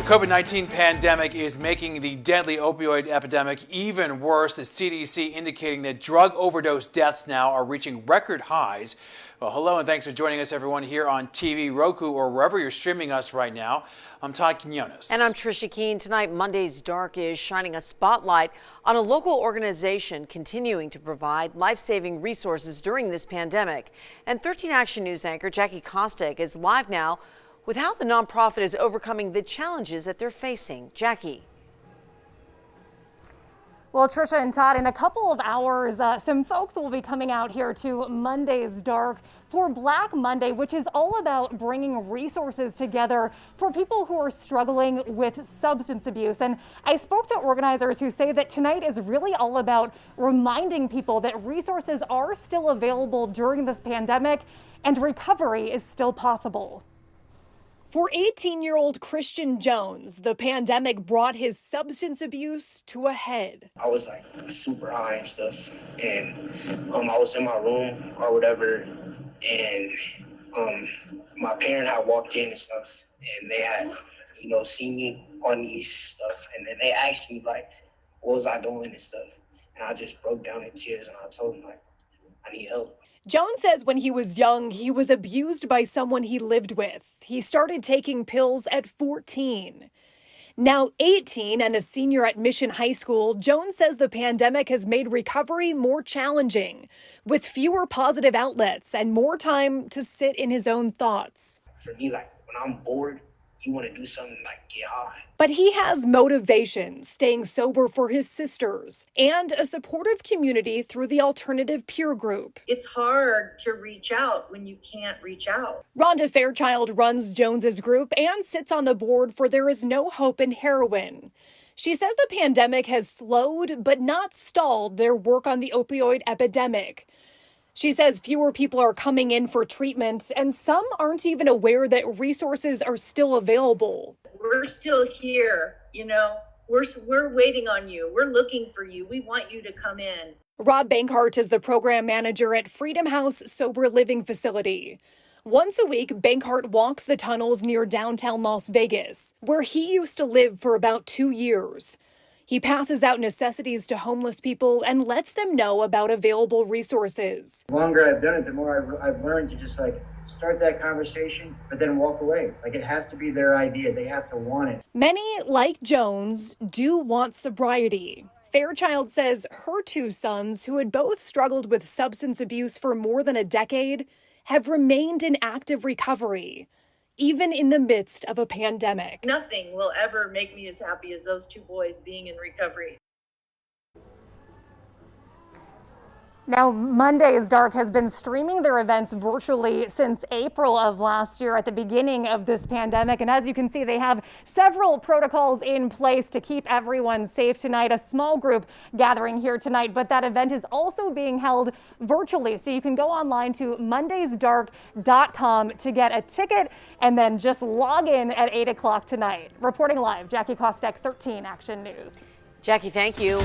COVID-19 pandemic is making the deadly opioid epidemic even worse. The CDC indicating that drug overdose deaths now are reaching record highs. Well, hello and thanks for joining us, everyone, here on TV, Roku, or wherever you're streaming us right now. I'm Todd Quinones. And I'm Trisha Keene. Tonight, Monday's Dark is shining a spotlight on a local organization continuing to provide life-saving resources during this pandemic. And 13 Action News anchor Jackie Kostek is live now with how the nonprofit is overcoming the challenges that they're facing. Jackie. Well, Trisha and Todd, in a couple of hours, some folks will be coming out here to Monday's Dark for Black Monday, which is all about bringing resources together for people who are struggling with substance abuse. And I spoke to organizers who say that tonight is really all about reminding people that resources are still available during this pandemic and recovery is still possible. For 18-year-old Christian Jones, the pandemic brought his substance abuse to a head. I was like super high and stuff, and I was in my room or whatever, and my parent had walked in and stuff, and they had, seen me on these stuff, and then they asked me like, what was I doing and stuff, and I just broke down in tears, and I told them like, I need help. Jones says when he was young, he was abused by someone he lived with. He started taking pills at 14. Now 18 and a senior at Mission High School, Jones says the pandemic has made recovery more challenging, with fewer positive outlets and more time to sit in his own thoughts. For me, like when I'm bored, you want to do something like get high. But he has motivation, staying sober for his sisters, and a supportive community through the alternative peer group. It's hard to reach out when you can't reach out. Rhonda Fairchild runs Jones's group and sits on the board for There Is No Hope in Heroin. She says the pandemic has slowed but not stalled their work on the opioid epidemic. She says fewer people are coming in for treatment, and some aren't even aware that resources are still available. We're still here, we're waiting on you. We're looking for you. We want you to come in. Rob Bankhart is the program manager at Freedom House Sober Living Facility. Once a week, Bankhart walks the tunnels near downtown Las Vegas, where he used to live for about 2 years. He passes out necessities to homeless people and lets them know about available resources. The longer I've done it, the more I've learned to just start that conversation, but then walk away. It has to be their idea. They have to want it. Many, like Jones, do want sobriety. Fairchild says her 2 sons, who had both struggled with substance abuse for more than a decade, have remained in active recovery, even in the midst of a pandemic. Nothing will ever make me as happy as those 2 boys being in recovery. Now, Monday's Dark has been streaming their events virtually since April of last year at the beginning of this pandemic. And as you can see, they have several protocols in place to keep everyone safe tonight. A small group gathering here tonight, but that event is also being held virtually. So you can go online to mondaysdark.com to get a ticket and then just log in at 8 o'clock tonight. Reporting live, Jackie Kostek, 13 Action News. Jackie, thank you.